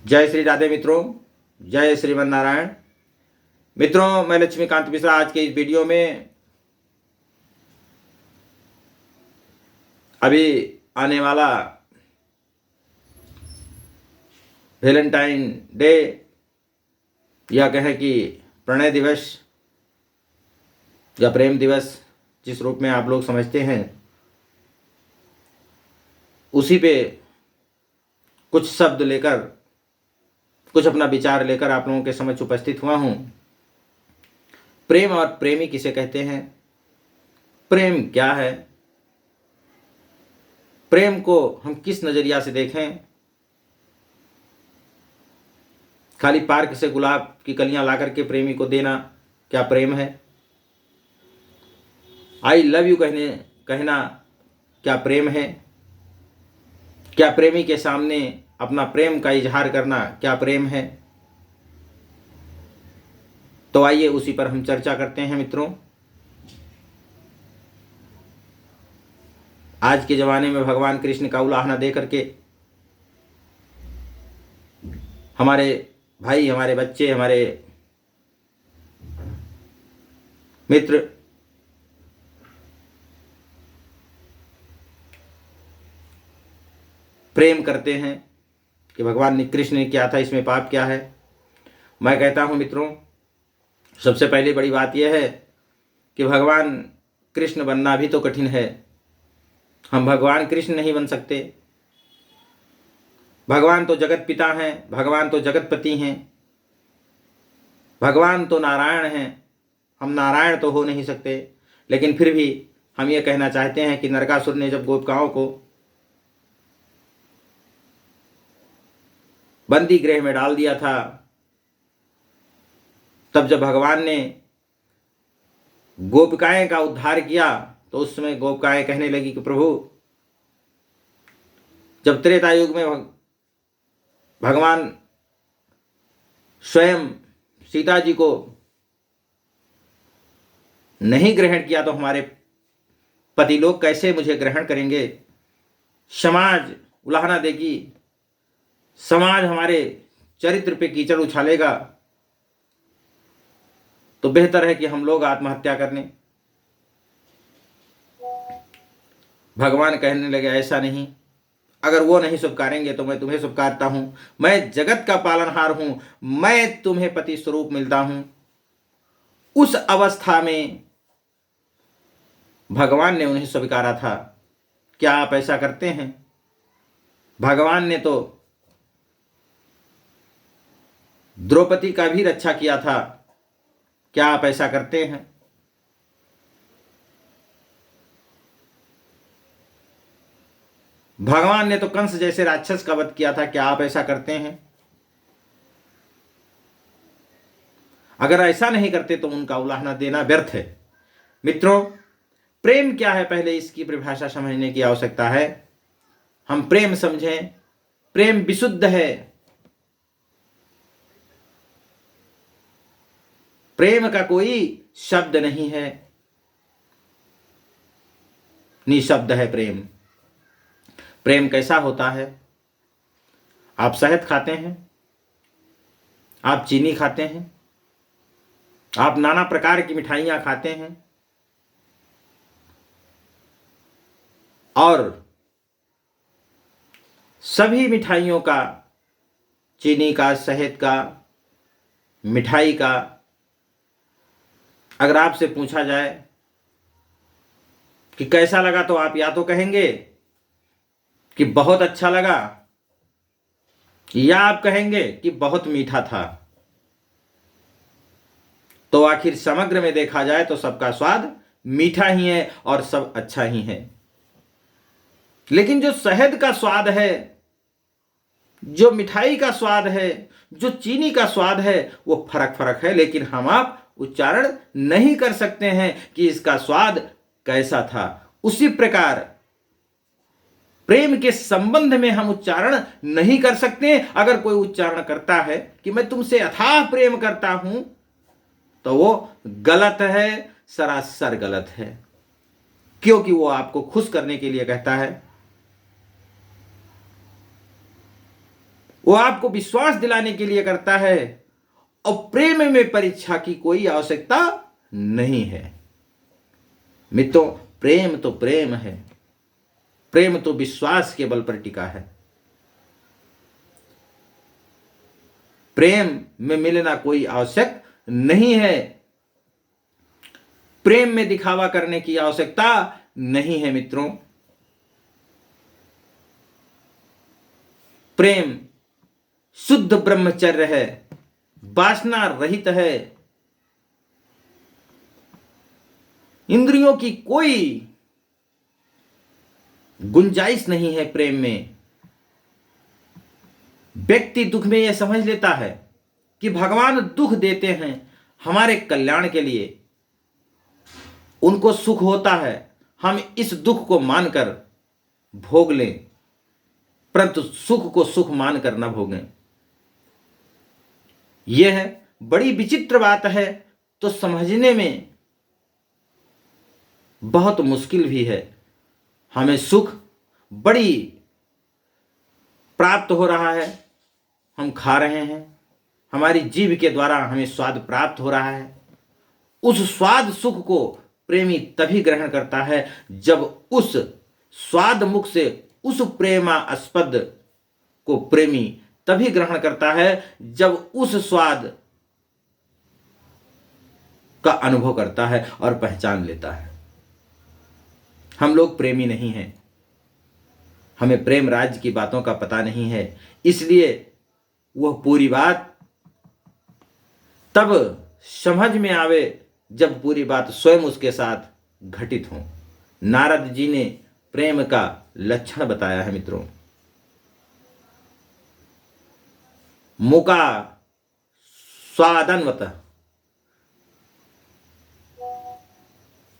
जय श्री राधे मित्रों, जय श्रीमन नारायण। मित्रों, मैं लक्ष्मीकांत मिश्रा आज के इस वीडियो में अभी आने वाला वैलेंटाइन डे या कहें कि प्रणय दिवस या प्रेम दिवस, जिस रूप में आप लोग समझते हैं, उसी पे कुछ शब्द लेकर, कुछ अपना विचार लेकर आप लोगों के समक्ष उपस्थित हुआ हूँ। प्रेम और प्रेमी किसे कहते हैं? प्रेम क्या है? प्रेम को हम किस नज़रिया से देखें? खाली पार्क से गुलाब की कलियां ला करके प्रेमी को देना क्या प्रेम है? आई लव यू कहना क्या प्रेम है? क्या प्रेमी के सामने अपना प्रेम का इजहार करना क्या प्रेम है? तो आइए उसी पर हम चर्चा करते हैं। मित्रों, आज के ज़माने में भगवान कृष्ण का उलाहना दे करके हमारे भाई, हमारे बच्चे, हमारे मित्र प्रेम करते हैं कि भगवान ने कृष्ण ने किया था, इसमें पाप क्या है? मैं कहता हूं मित्रों, सबसे पहले बड़ी बात यह है कि भगवान कृष्ण बनना भी तो कठिन है। हम भगवान कृष्ण नहीं बन सकते। भगवान तो जगत पिता हैं, भगवान तो जगतपति हैं, भगवान तो नारायण हैं। हम नारायण तो हो नहीं सकते। लेकिन फिर भी हम ये कहना चाहते हैं कि नरकासुर ने जब गोपिकाओं को बंदी गृह में डाल दिया था, तब जब भगवान ने गोपिकाएं का उद्धार किया, तो उस समय गोपिकाएं कहने लगी कि प्रभु, जब त्रेता युग में भगवान स्वयं सीता जी को नहीं ग्रहण किया तो हमारे पति लोग कैसे मुझे ग्रहण करेंगे? समाज उलाहना देगी, समाज हमारे चरित्र पे कीचड़ उछालेगा, तो बेहतर है कि हम लोग आत्महत्या कर लें। भगवान कहने लगे, ऐसा नहीं, अगर वो नहीं स्वीकारेंगे तो मैं तुम्हें स्वीकारता हूं। मैं जगत का पालनहार हूं, मैं तुम्हें पति स्वरूप मिलता हूं। उस अवस्था में भगवान ने उन्हें स्वीकारा था। क्या आप ऐसा करते हैं? भगवान ने तो द्रौपदी का भी रक्षा किया था। क्या आप ऐसा करते हैं? भगवान ने तो कंस जैसे राक्षस का वध किया था। क्या आप ऐसा करते हैं? अगर ऐसा नहीं करते तो उनका उलाहना देना व्यर्थ है। मित्रों, प्रेम क्या है, पहले इसकी परिभाषा समझने की आवश्यकता है। हम प्रेम समझें। प्रेम विशुद्ध है। प्रेम का कोई शब्द नहीं है, निशब्द है प्रेम। प्रेम कैसा होता है? आप शहद खाते हैं, आप चीनी खाते हैं, आप नाना प्रकार की मिठाइयां खाते हैं, और सभी मिठाइयों का, चीनी का, शहद का, मिठाई का, अगर आपसे पूछा जाए कि कैसा लगा, तो आप या तो कहेंगे कि बहुत अच्छा लगा, या आप कहेंगे कि बहुत मीठा था। तो आखिर समग्र में देखा जाए तो सबका स्वाद मीठा ही है और सब अच्छा ही है। लेकिन जो शहद का स्वाद है, जो मिठाई का स्वाद है, जो चीनी का स्वाद है, वो फर्क फर्क है। लेकिन हम आप उच्चारण नहीं कर सकते हैं कि इसका स्वाद कैसा था। उसी प्रकार प्रेम के संबंध में हम उच्चारण नहीं कर सकते। अगर कोई उच्चारण करता है कि मैं तुमसे अथाह प्रेम करता हूं, तो वो गलत है, सरासर गलत है। क्योंकि वो आपको खुश करने के लिए कहता है। वो आपको विश्वास दिलाने के लिए करता है, और प्रेम में परीक्षा की कोई आवश्यकता नहीं है। मित्रों, प्रेम तो प्रेम है, प्रेम तो विश्वास के बल पर टिका है। प्रेम में मिलना कोई आवश्यक नहीं है, प्रेम में दिखावा करने की आवश्यकता नहीं है। मित्रों, प्रेम शुद्ध ब्रह्मचर्य है, वासना रहित है, इंद्रियों की कोई गुंजाइश नहीं है प्रेम में। व्यक्ति दुख में यह समझ लेता है कि भगवान दुख देते हैं हमारे कल्याण के लिए, उनको सुख होता है, हम इस दुख को मानकर भोग लें, परंतु सुख को सुख मानकर न भोगें। यह बड़ी विचित्र बात है, तो समझने में बहुत मुश्किल भी है। हमें सुख बड़ी प्राप्त हो रहा है, हम खा रहे हैं, हमारी जीभ के द्वारा हमें स्वाद प्राप्त हो रहा है। उस स्वाद सुख को प्रेमी तभी ग्रहण करता है जब उस स्वाद मुख से उस प्रेमास्पद को प्रेमी तभी ग्रहण करता है जब उस स्वाद का अनुभव करता है और पहचान लेता है। हम लोग प्रेमी नहीं हैं, हमें प्रेम राज्य की बातों का पता नहीं है, इसलिए वह पूरी बात तब समझ में आवे जब पूरी बात स्वयं उसके साथ घटित हो। नारद जी ने प्रेम का लक्षण बताया है मित्रों। मुका स्वादन्वत,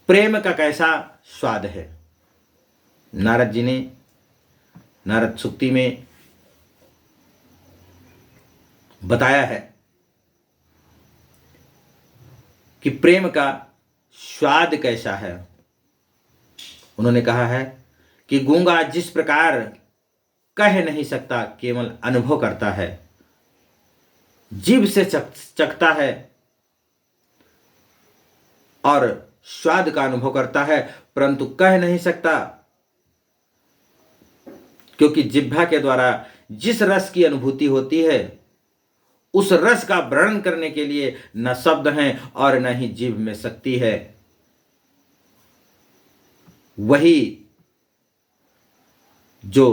प्रेम का कैसा स्वाद है। नारद जी ने नारद सूक्ति में बताया है कि प्रेम का स्वाद कैसा है। उन्होंने कहा है कि गूंगा जिस प्रकार कह नहीं सकता, केवल अनुभव करता है, जीभ से चखता है और स्वाद का अनुभव करता है, परंतु कह नहीं सकता, क्योंकि जिह्वा के द्वारा जिस रस की अनुभूति होती है उस रस का वर्णन करने के लिए न शब्द हैं और न ही जीभ में शक्ति है। वही जो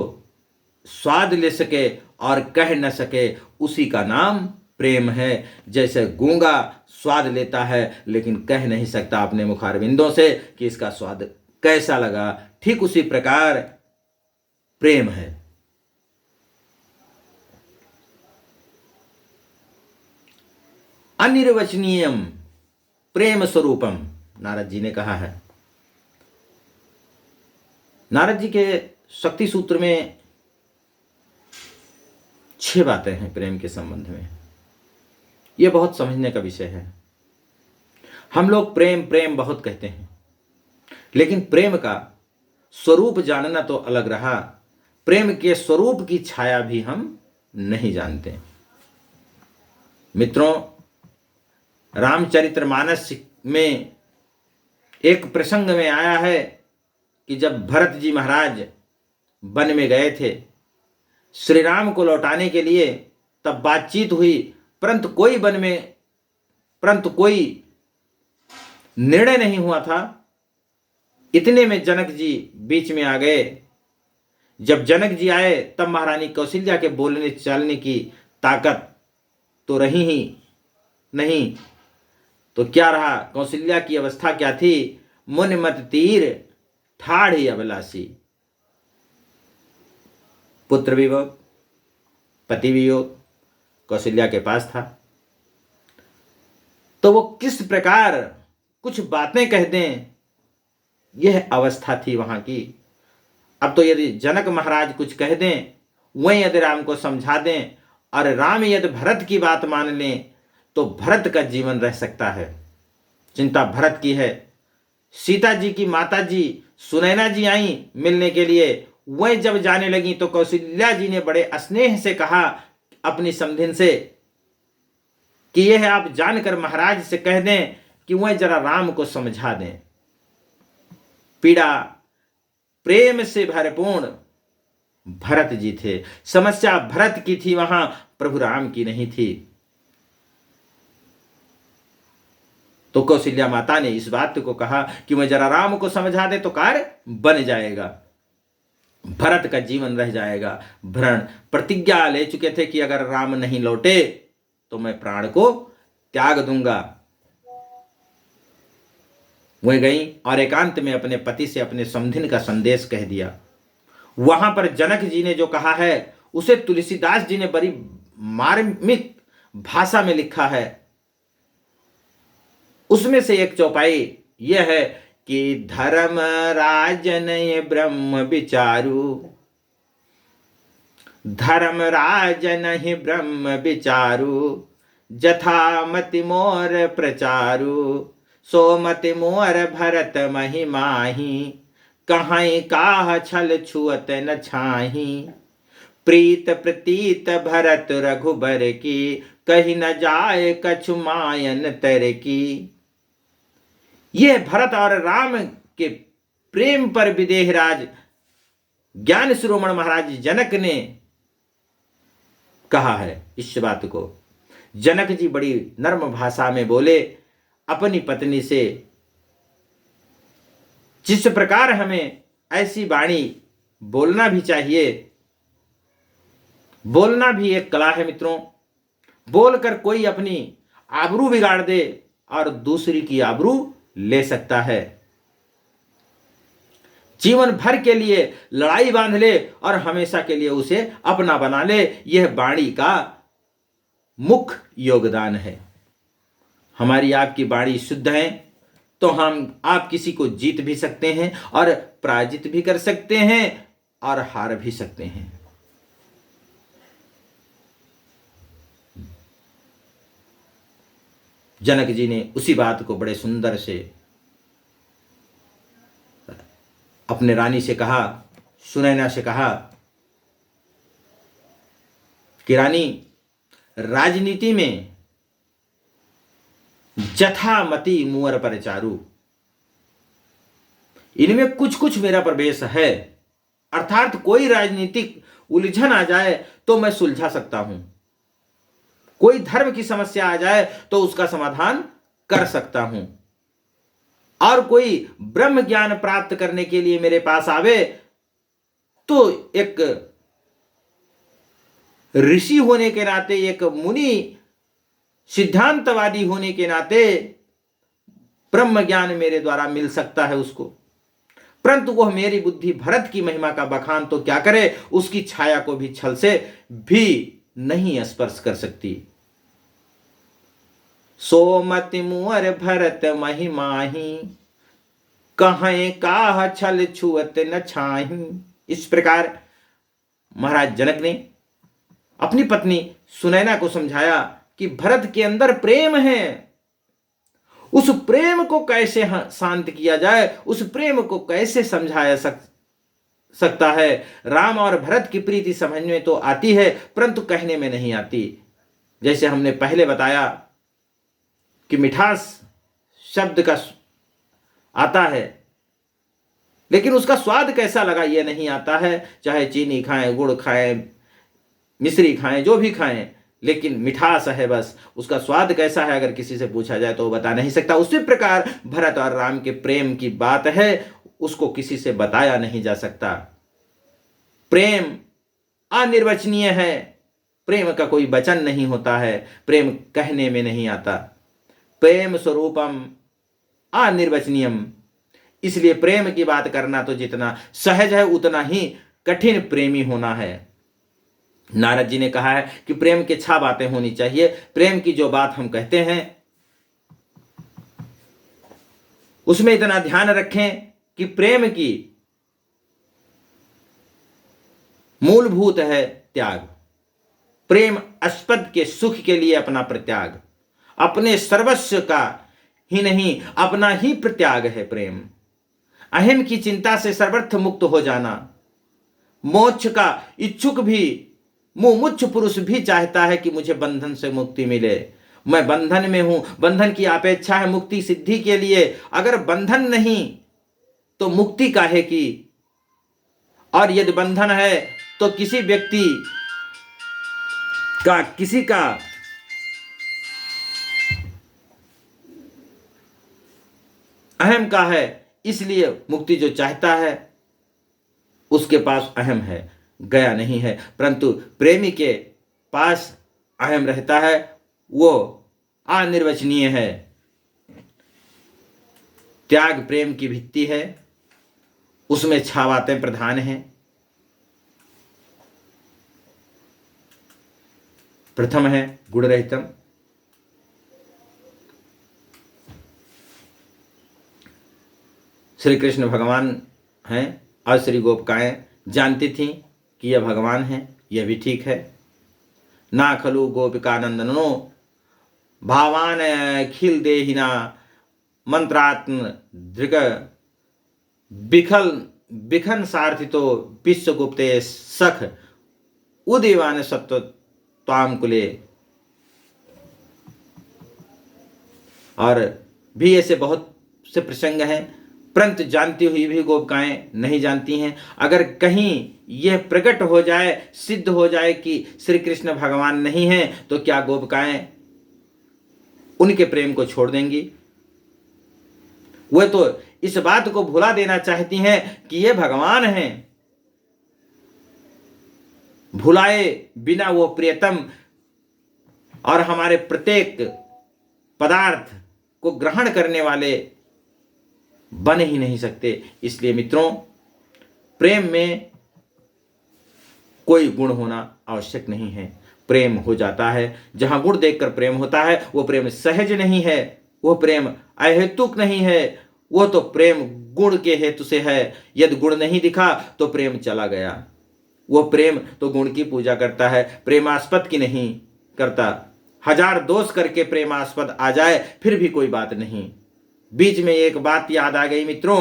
स्वाद ले सके और कह न सके, उसी का नाम प्रेम है। जैसे गूंगा स्वाद लेता है लेकिन कह नहीं सकता अपने मुखारविंदों से कि इसका स्वाद कैसा लगा, ठीक उसी प्रकार प्रेम है। अनिर्वचनीयम प्रेम स्वरूपम, नारद जी ने कहा है। नारद जी के शक्ति सूत्र में 6 बातें हैं प्रेम के संबंध में। यह बहुत समझने का विषय है। हम लोग प्रेम प्रेम बहुत कहते हैं, लेकिन प्रेम का स्वरूप जानना तो अलग रहा, प्रेम के स्वरूप की छाया भी हम नहीं जानते। मित्रों, रामचरितमानस में एक प्रसंग में आया है कि जब भरत जी महाराज वन में गए थे श्री राम को लौटाने के लिए, तब बातचीत हुई, परंतु कोई निर्णय नहीं हुआ था। इतने में जनक जी बीच में आ गए। जब जनक जी आए तब महारानी कौशल्या के बोलने चलने की ताकत तो रही ही नहीं, तो क्या रहा, कौशल्या की अवस्था क्या थी, मुन मत तीर ठाढ़ी अभिलाषी। पुत्र वियोग, पति वियोग कौशल्या के पास था, तो वो किस प्रकार कुछ बातें कह दें, यह अवस्था थी वहां की। अब तो यदि जनक महाराज कुछ कह दें, वहीं यदि राम को समझा दें और राम यदि भरत की बात मान लें, तो भरत का जीवन रह सकता है। चिंता भरत की है। सीता जी की माता जी सुनैना जी आई मिलने के लिए, वह जब जाने लगी तो कौशल्या जी ने बड़े स्नेह से कहा अपनी समधिन से कि यह आप जानकर महाराज से कह दें कि वह जरा राम को समझा दें। पीड़ा प्रेम से भरपूर्ण भरत जी थे। समस्या भरत की थी, वहां प्रभु राम की नहीं थी। तो कौशल्या माता ने इस बात को कहा कि मैं जरा राम को समझा दे तो कार्य बन जाएगा, भरत का जीवन रह जाएगा। भरण प्रतिज्ञा ले चुके थे कि अगर राम नहीं लौटे तो मैं प्राण को त्याग दूंगा। वह गई और एकांत में अपने पति से अपने समधिन का संदेश कह दिया। वहां पर जनक जी ने जो कहा है उसे तुलसीदास जी ने बड़ी मार्मिक भाषा में लिखा है। उसमें से एक चौपाई यह है कि धर्म राजन ब्रह्म विचारू, धर्म राजन ही ब्रह्म विचारू, जथा मति मोर प्रचारू, सो मति मोर भरत महिमाही, कहीं काह छल छुअत न छाही, प्रीत प्रतीत भरत रघुबर की, कहीं न जाए कछु मायन तर की। यह भरत और राम के प्रेम पर विदेहराज ज्ञान शिरोमणि महाराज जनक ने कहा है। इस बात को जनक जी बड़ी नर्म भाषा में बोले अपनी पत्नी से। जिस प्रकार हमें ऐसी वाणी बोलना भी चाहिए, बोलना भी एक कला है मित्रों। बोलकर कोई अपनी आबरू बिगाड़ दे और दूसरी की आबरू ले सकता है। जीवन भर के लिए लड़ाई बांध ले और हमेशा के लिए उसे अपना बना ले, यह वाणी का मुख्य योगदान है। हमारी आपकी वाणी शुद्ध है तो हम आप किसी को जीत भी सकते हैं और पराजित भी कर सकते हैं और हार भी सकते हैं। जनक जी ने उसी बात को बड़े सुंदर से अपने रानी से कहा, सुनैना से कहा कि रानी, राजनीति में जथा मति मुअर पर चारू, इनमें कुछ कुछ मेरा प्रवेश है। अर्थात कोई राजनीतिक उलझन आ जाए तो मैं सुलझा सकता हूं, कोई धर्म की समस्या आ जाए तो उसका समाधान कर सकता हूं, और कोई ब्रह्म ज्ञान प्राप्त करने के लिए मेरे पास आवे तो एक ऋषि होने के नाते, एक मुनि सिद्धांतवादी होने के नाते ब्रह्म ज्ञान मेरे द्वारा मिल सकता है उसको। परंतु वह मेरी बुद्धि भरत की महिमा का बखान तो क्या करे, उसकी छाया को भी छल से भी नहीं स्पर्श कर सकती। सोमति मुअर भरत महिमाही, कहीं काह छल छुअत न छाही। इस प्रकार महाराज जनक ने अपनी पत्नी सुनैना को समझाया कि भरत के अंदर प्रेम है, उस प्रेम को कैसे शांत किया जाए, उस प्रेम को कैसे समझाया सकता है। राम और भरत की प्रीति समझ में तो आती है परंतु कहने में नहीं आती। जैसे हमने पहले बताया कि मिठास शब्द का आता है लेकिन उसका स्वाद कैसा लगा यह नहीं आता है। चाहे चीनी खाएं, गुड़ खाएं, मिश्री खाएं, जो भी खाएं, लेकिन मिठास है बस। उसका स्वाद कैसा है अगर किसी से पूछा जाए तो वो बता नहीं सकता। उसी प्रकार भरत और राम के प्रेम की बात है, उसको किसी से बताया नहीं जा सकता। प्रेम अनिर्वचनीय है, प्रेम का कोई वचन नहीं होता है, प्रेम कहने में नहीं आता। प्रेम स्वरूपम अनिर्वचनीयम, इसलिए प्रेम की बात करना तो जितना सहज है उतना ही कठिन प्रेमी होना है। नारद जी ने कहा है कि प्रेम के 6 बातें होनी चाहिए। प्रेम की जो बात हम कहते हैं उसमें इतना ध्यान रखें कि प्रेम की मूलभूत है त्याग। प्रेम अस्पद के सुख के लिए अपना प्रत्याग, अपने सर्वस्व का ही नहीं अपना ही प्रत्याग है प्रेम। अहम की चिंता से सर्वर्थ मुक्त हो जाना, मोक्ष का इच्छुक भी मुमुक्षु पुरुष भी चाहता है कि मुझे बंधन से मुक्ति मिले। मैं बंधन में हूं, बंधन की अपेक्षा है मुक्ति सिद्धि के लिए। अगर बंधन नहीं तो मुक्ति काहे की? और यदि बंधन है तो किसी व्यक्ति का, किसी का अहम का है, इसलिए मुक्ति जो चाहता है उसके पास अहम है, गया नहीं है। परंतु प्रेमी के पास अहम रहता है, वो अनिर्वचनीय है। त्याग प्रेम की भित्ति है, उसमें छह बातें प्रधान हैं। प्रथम है गुण रहितम। श्री कृष्ण भगवान हैं और श्री गोपिकाएं जानती थीं कि यह भगवान हैं, यह भी ठीक है। ना खलु गोपिका नंदनो भावान खिल देहिना मंत्रात्म दृग बिखन सार्थितो विश्वगुप्ते सख उदीवान सत्व त्वाम कुले। और भी ऐसे बहुत से प्रसंग हैं, परंतु जानती हुई भी गोपिकाएं नहीं जानती हैं। अगर कहीं यह प्रकट हो जाए, सिद्ध हो जाए कि श्री कृष्ण भगवान नहीं हैं, तो क्या गोपिकाएं उनके प्रेम को छोड़ देंगी? वह तो इस बात को भुला देना चाहती हैं कि ये भगवान हैं। भुलाए बिना वो प्रियतम और हमारे प्रत्येक पदार्थ को ग्रहण करने वाले बन ही नहीं सकते। इसलिए मित्रों, प्रेम में कोई गुण होना आवश्यक नहीं है। प्रेम हो जाता है जहां गुण देखकर प्रेम होता है, वो प्रेम सहज नहीं है, वो प्रेम अहेतुक नहीं है, वो तो प्रेम गुण के हेतु से है। यदि गुण नहीं दिखा तो प्रेम चला गया। वो प्रेम तो गुण की पूजा करता है, प्रेमास्पद की नहीं करता। हजार दोष करके प्रेमास्पद आ जाए फिर भी कोई बात नहीं। बीच में एक बात याद आ गई मित्रों,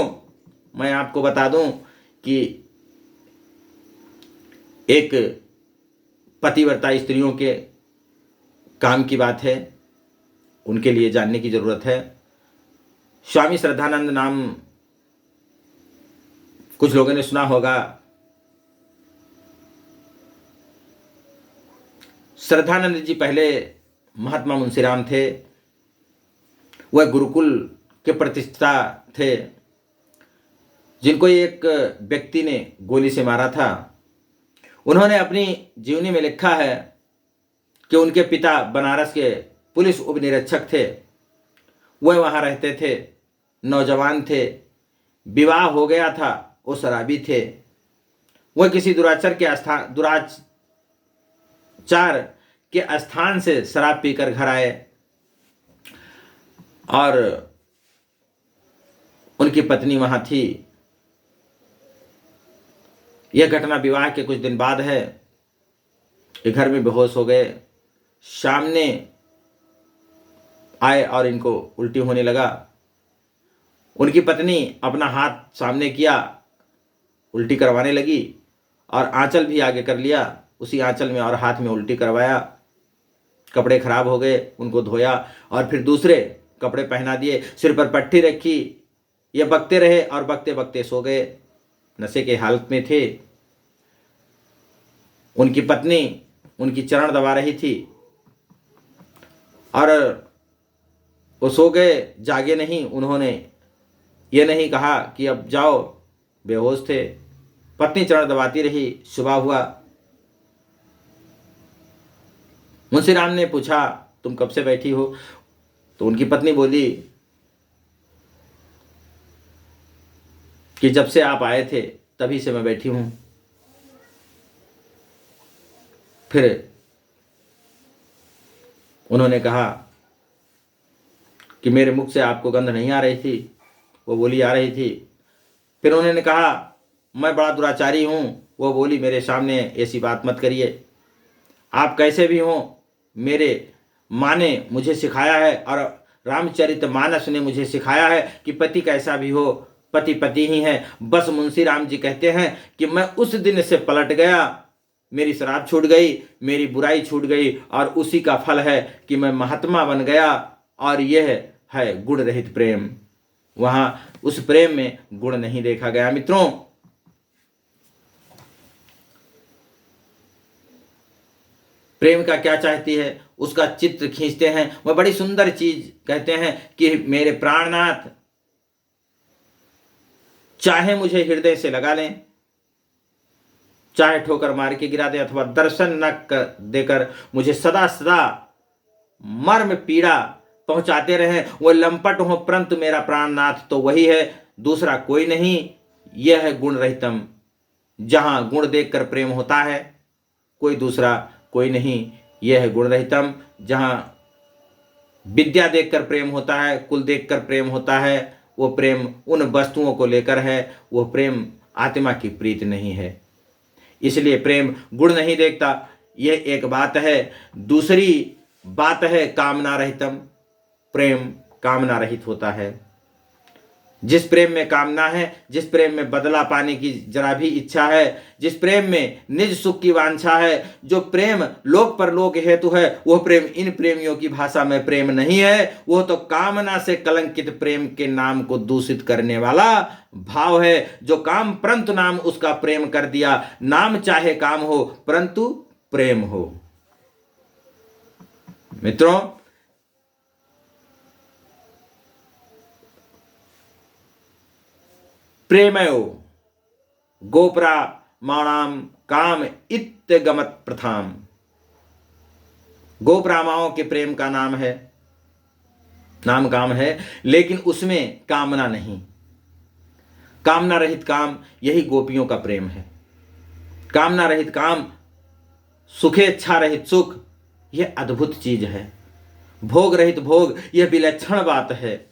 मैं आपको बता दूं कि एक पतिव्रता स्त्रियों के काम की बात है, उनके लिए जानने की जरूरत है। स्वामी श्रद्धानंद नाम कुछ लोगों ने सुना होगा। श्रद्धानंद जी पहले महात्मा मुंशीराम थे। वह गुरुकुल के प्रतिष्ठा थे, जिनको एक व्यक्ति ने गोली से मारा था। उन्होंने अपनी जीवनी में लिखा है कि उनके पिता बनारस के पुलिस उपनिरीक्षक थे। वह वहाँ रहते थे, नौजवान थे, विवाह हो गया था, वो शराबी थे। वह किसी दुराचार के स्थान से शराब पीकर घर आए और उनकी पत्नी वहां थी। यह घटना विवाह के कुछ दिन बाद है। ये घर में बेहोश हो गए, सामने आए और इनको उल्टी होने लगा। उनकी पत्नी अपना हाथ सामने किया, उल्टी करवाने लगी और आंचल भी आगे कर लिया, उसी आंचल में और हाथ में उल्टी करवाया। कपड़े खराब हो गए, उनको धोया और फिर दूसरे कपड़े पहना दिए, सिर पर पट्टी रखी। ये बकते रहे और बकते बकते सो गए, नशे के हालत में थे। उनकी पत्नी उनकी चरण दबा रही थी और वो सो गए, जागे नहीं। उन्होंने ये नहीं कहा कि अब जाओ, बेहोश थे। पत्नी चरण दबाती रही। सुबह हुआ, मुंशीराम ने पूछा, तुम कब से बैठी हो? तो उनकी पत्नी बोली कि जब से आप आए थे तभी से मैं बैठी हूं। फिर उन्होंने कहा कि मेरे मुख से आपको गंध नहीं आ रही थी? वो बोली आ रही थी। फिर उन्होंने कहा मैं बड़ा दुराचारी हूं। वो बोली मेरे सामने ऐसी बात मत करिए, आप कैसे भी हों, मेरे माँ ने मुझे सिखाया है और रामचरितमानस ने मुझे सिखाया है कि पति कैसा भी हो, पति पति ही है। बस मुंशीराम जी कहते हैं कि मैं उस दिन से पलट गया मेरी शराब छूट गई, मेरी बुराई छूट गई, और उसी का फल है कि मैं महात्मा बन गया। और यह है गुण रहित प्रेम। वहां उस प्रेम में गुण नहीं देखा गया। मित्रों, प्रेम का क्या चाहती है उसका चित्र खींचते हैं। वह बड़ी सुंदर चीज कहते हैं कि मेरे प्राणनाथ चाहे मुझे हृदय से लगा लें, चाहे ठोकर मार के गिरा दे, अथवा दर्शन न देकर मुझे सदा सदा मर्म पीड़ा पहुंचाते रहें, वह लंपट हो परंतु मेरा प्राणनाथ तो वही है, दूसरा कोई नहीं। यह है गुण रहितम। जहां गुण देखकर प्रेम होता है, कोई दूसरा कोई नहीं। यह है गुण रहितम। जहां विद्या देखकर प्रेम होता है, कुल देखकर प्रेम होता है, वो प्रेम उन वस्तुओं को लेकर है, वह प्रेम आत्मा की प्रीति नहीं है। इसलिए प्रेम गुण नहीं देखता, यह एक बात है। दूसरी बात है कामना रहितम। प्रेम कामना रहित होता है। जिस प्रेम में कामना है, जिस प्रेम में बदला पाने की जरा भी इच्छा है, जिस प्रेम में निज सुख की वांछा है, जो प्रेम लोक परलोक हेतु है, वह प्रेम इन प्रेमियों की भाषा में प्रेम नहीं है। वह तो कामना से कलंकित प्रेम के नाम को दूषित करने वाला भाव है। जो काम परंतु नाम उसका प्रेम कर दिया। नाम चाहे काम हो परंतु प्रेम हो। मित्रों, प्रेमयो गोप्रा माणाम काम इत्यगमत प्रथाम। गोप्रामाओं के प्रेम का नाम है, नाम काम है, लेकिन उसमें कामना नहीं। कामना रहित काम, यही गोपियों का प्रेम है। कामना रहित काम, सुखेच्छा रहित सुख, यह अद्भुत चीज है। भोग रहित भोग, यह विलक्षण बात है।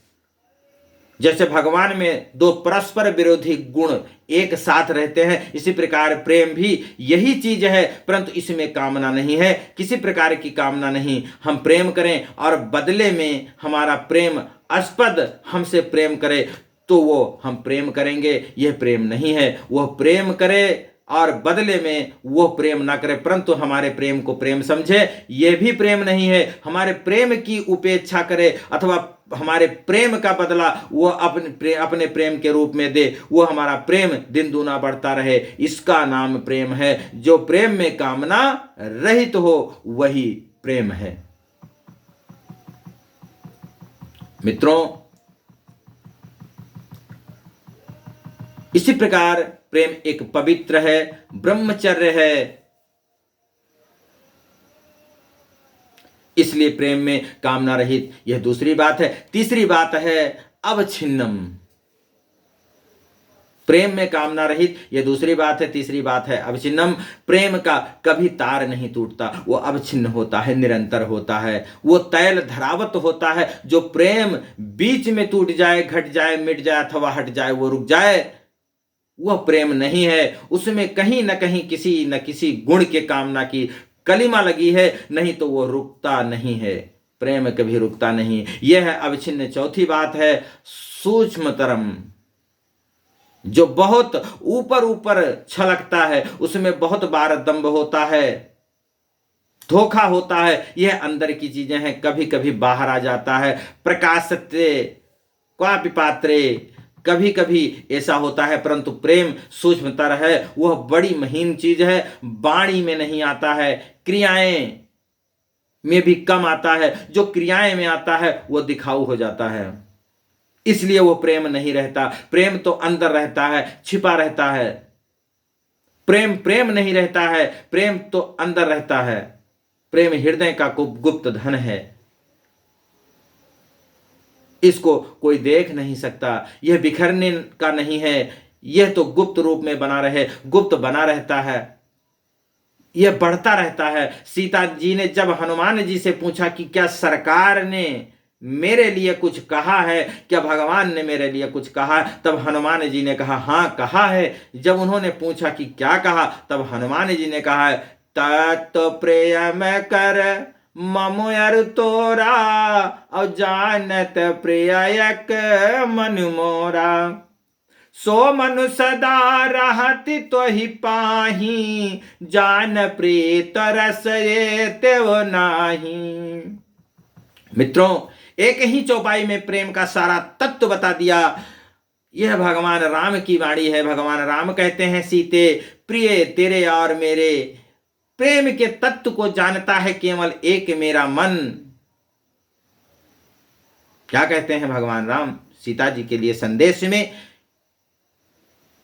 जैसे भगवान में दो परस्पर विरोधी गुण एक साथ रहते हैं, इसी प्रकार प्रेम भी यही चीज है, परंतु इसमें कामना नहीं है, किसी प्रकार की कामना नहीं। हम प्रेम करें और बदले में हमारा प्रेम आस्पद हमसे प्रेम करे तो वो हम प्रेम करेंगे, यह प्रेम नहीं है। वह प्रेम करे और बदले में वो प्रेम ना करे परंतु हमारे प्रेम को प्रेम समझे, यह भी प्रेम नहीं है। हमारे प्रेम की उपेक्षा करे अथवा हमारे प्रेम का बदला वो अपने प्रेम के रूप में दे, वो हमारा प्रेम दिन दूना बढ़ता रहे, इसका नाम प्रेम है। जो प्रेम में कामना रहित हो वही प्रेम है। मित्रों, इसी प्रकार प्रेम एक पवित्र है, ब्रह्मचर्य है। इसलिए प्रेम में कामना रहित, यह दूसरी बात है। तीसरी बात है अवच्छिन्नम। प्रेम में कामना रहित, यह दूसरी बात है। तीसरी बात है अवच्छिन्नम। प्रेम का कभी तार नहीं टूटता, वो अवच्छिन्न होता है, निरंतर होता है, वो तैल धरावत होता है। जो प्रेम बीच में टूट जाए, घट जाए, मिट जाए अथवा हट जाए, वो रुक जाए, वह प्रेम नहीं है। उसमें कहीं न कहीं किसी न किसी गुण के कामना की कलिमा लगी है, नहीं तो वो रुकता नहीं है। प्रेम कभी रुकता नहीं, यह है अवच्छिन्न। चौथी बात है सूक्ष्मतरम। जो बहुत ऊपर ऊपर छलकता है, उसमें बहुत बार दंभ होता है, धोखा होता है। यह अंदर की चीजें हैं, कभी कभी बाहर आ जाता है। प्रकाशते क्वापि पात्रे, कभी कभी ऐसा होता है, परंतु प्रेम सूक्ष्मतर है, वह बड़ी महीन चीज है। वाणी में नहीं आता है, क्रियाएं में भी कम आता है। जो क्रियाएं में आता है वह दिखाऊ हो जाता है, इसलिए वो प्रेम नहीं रहता। प्रेम तो अंदर रहता है, छिपा रहता है। प्रेम प्रेम नहीं रहता है, प्रेम तो अंदर रहता है। प्रेम हृदय का गुप्त धन है, इसको कोई देख नहीं सकता। यह बिखरने का नहीं है, यह तो गुप्त रूप में बना रहे, गुप्त बना रहता है, यह बढ़ता रहता है। सीता जी ने जब हनुमान जी से पूछा कि क्या सरकार ने मेरे लिए कुछ कहा है, क्या भगवान ने मेरे लिए कुछ कहा, तब हनुमान जी ने कहा हाँ कहा है। जब उन्होंने पूछा कि क्या कहा, तब हनुमान जी ने कहा है तत् प्रेम कर ममुयर तोरा और जानत प्रियक मन मोरा। सो मनु सदा रहति तो ही पाही, जान प्रीत रस ये तेव नाही। मित्रों, एक ही चौपाई में प्रेम का सारा तत्व बता दिया। यह भगवान राम की वाणी है। भगवान राम कहते हैं, सीते प्रिय तेरे और मेरे प्रेम के तत्व को जानता है केवल एक मेरा मन। क्या कहते हैं भगवान राम सीता जी के लिए संदेश में?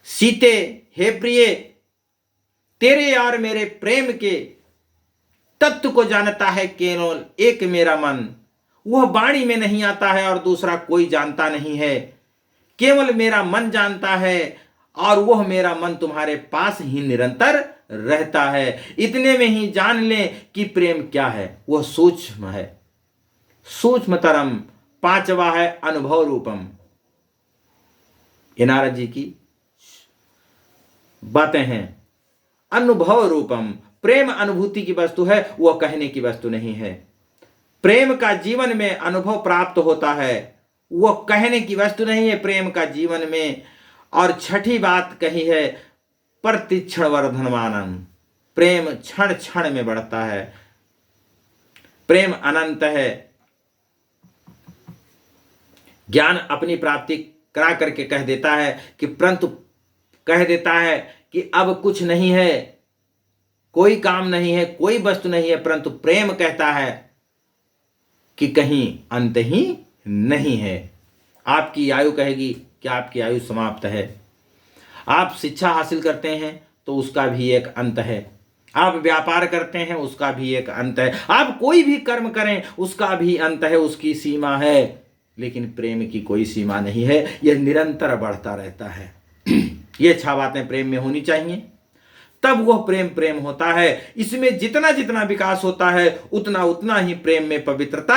सीते, हे प्रिय, तेरे और मेरे प्रेम के तत्व को जानता है केवल एक मेरा मन। वह वाणी में नहीं आता है और दूसरा कोई जानता नहीं है, केवल मेरा मन जानता है, और वह मेरा मन तुम्हारे पास ही निरंतर रहता है। इतने में ही जान लें कि प्रेम क्या है। वह सूक्ष्म है, सूक्ष्मतरम। पांचवा है अनुभव रूपम। ये नारद जी की बातें हैं। अनुभव रूपम, प्रेम अनुभूति की वस्तु है, वह कहने की वस्तु नहीं है। प्रेम का जीवन में अनुभव प्राप्त होता है, वह कहने की वस्तु नहीं है प्रेम का जीवन में। और छठी बात कही है, प्रतिक्षण वर्धनमानम। प्रेम क्षण क्षण में बढ़ता है। प्रेम अनंत है। ज्ञान अपनी प्राप्ति करा करके कह देता है कि, परंतु कह देता है कि अब कुछ नहीं है, कोई काम नहीं है, कोई वस्तु नहीं है, परंतु प्रेम कहता है कि कहीं अंत ही नहीं है। आपकी आयु कहेगी कि आपकी आयु समाप्त है। आप शिक्षा हासिल करते हैं तो उसका भी एक अंत है। आप व्यापार करते हैं, उसका भी एक अंत है। आप कोई भी कर्म करें, उसका भी अंत है, उसकी सीमा है। लेकिन प्रेम की कोई सीमा नहीं है, यह निरंतर बढ़ता रहता है। ये 6 बातें प्रेम में होनी चाहिए, तब वह प्रेम प्रेम होता है। इसमें जितना जितना विकास होता है, उतना उतना ही प्रेम में पवित्रता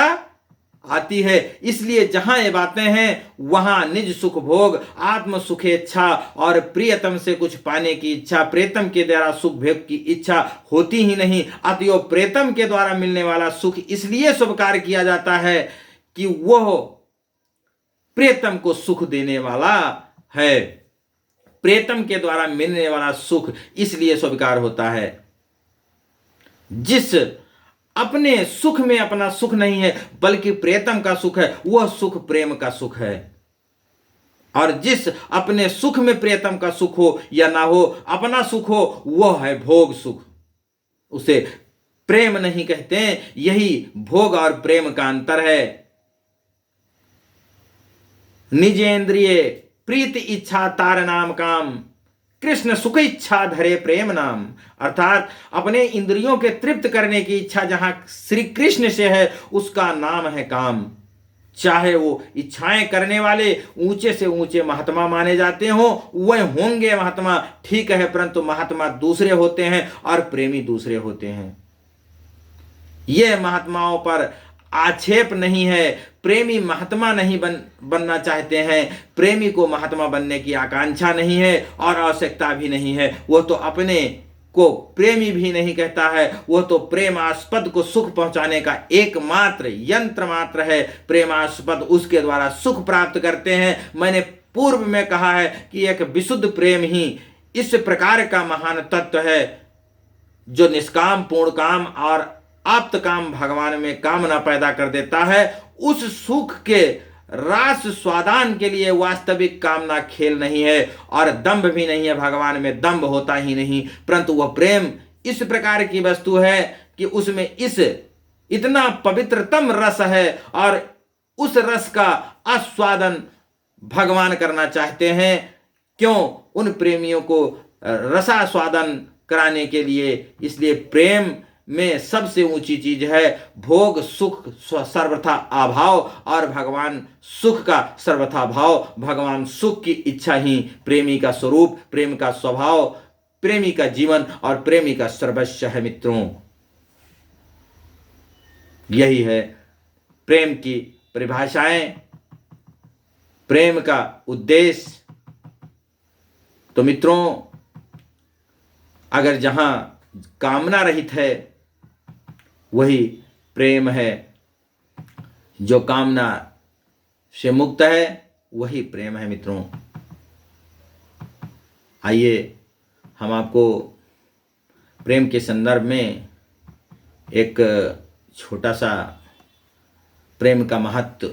आती है। इसलिए जहां ये बातें हैं, वहां निज सुख भोग, आत्म सुखेच्छा और प्रियतम से कुछ पाने की इच्छा, प्रेतम के द्वारा सुख भोग की इच्छा होती ही नहीं। अतएव प्रेतम के द्वारा मिलने वाला सुख इसलिए स्वीकार किया जाता है कि वह प्रेतम को सुख देने वाला है। प्रेतम के द्वारा मिलने वाला सुख इसलिए स्वीकार होता है। जिस अपने सुख में अपना सुख नहीं है, बल्कि प्रेतम का सुख है, वह सुख प्रेम का सुख है। और जिस अपने सुख में प्रेतम का सुख हो या ना हो, अपना सुख हो, वह है भोग सुख। उसे प्रेम नहीं कहते। यही भोग और प्रेम का अंतर है। निजेंद्रिय प्रीति इच्छा तार नाम काम, कृष्ण सुख इच्छा धरे प्रेम नाम। अर्थात अपने इंद्रियों के तृप्त करने की इच्छा जहां श्री कृष्ण से है, उसका नाम है काम। चाहे वो इच्छाएं करने वाले ऊंचे से ऊंचे महात्मा माने जाते हो, वह होंगे महात्मा, ठीक है, परंतु महात्मा दूसरे होते हैं और प्रेमी दूसरे होते हैं। यह महात्माओं पर आक्षेप नहीं है। प्रेमी महात्मा नहीं बनना चाहते हैं। प्रेमी को महात्मा बनने की आकांक्षा नहीं है और आवश्यकता भी नहीं है। वह तो अपने को प्रेमी भी नहीं कहता है। वह तो प्रेमास्पद को सुख पहुंचाने का एकमात्र यंत्र मात्र है। प्रेमास्पद उसके द्वारा सुख प्राप्त करते हैं। मैंने पूर्व में कहा है कि एक विशुद्ध प्रेम ही इस प्रकार का महान तत्व है जो निष्काम, पूर्ण काम और आप्त काम भगवान में कामना पैदा कर देता है। उस सुख के रास स्वादान के लिए वास्तविक कामना खेल नहीं है और दंभ भी नहीं है। भगवान में दंभ होता ही नहीं, परंतु वह प्रेम इस प्रकार की वस्तु है कि उसमें इतना पवित्रतम रस है और उस रस का आस्वादन भगवान करना चाहते हैं। क्यों? उन प्रेमियों को रसास्वादन कराने के लिए। इसलिए प्रेम में सबसे ऊंची चीज है भोग सुख सर्वथा अभाव और भगवान सुख का सर्वथा भाव। भगवान सुख की इच्छा ही प्रेमी का स्वरूप, प्रेम का स्वभाव, प्रेमी का जीवन और प्रेमी का सर्वस्व है। मित्रों, यही है प्रेम की परिभाषाएं, प्रेम का उद्देश्य। तो मित्रों, अगर जहां कामना रहित है वही प्रेम है, जो कामना से मुक्त है वही प्रेम है। मित्रों, आइए हम आपको प्रेम के संदर्भ में एक छोटा सा प्रेम का महत्व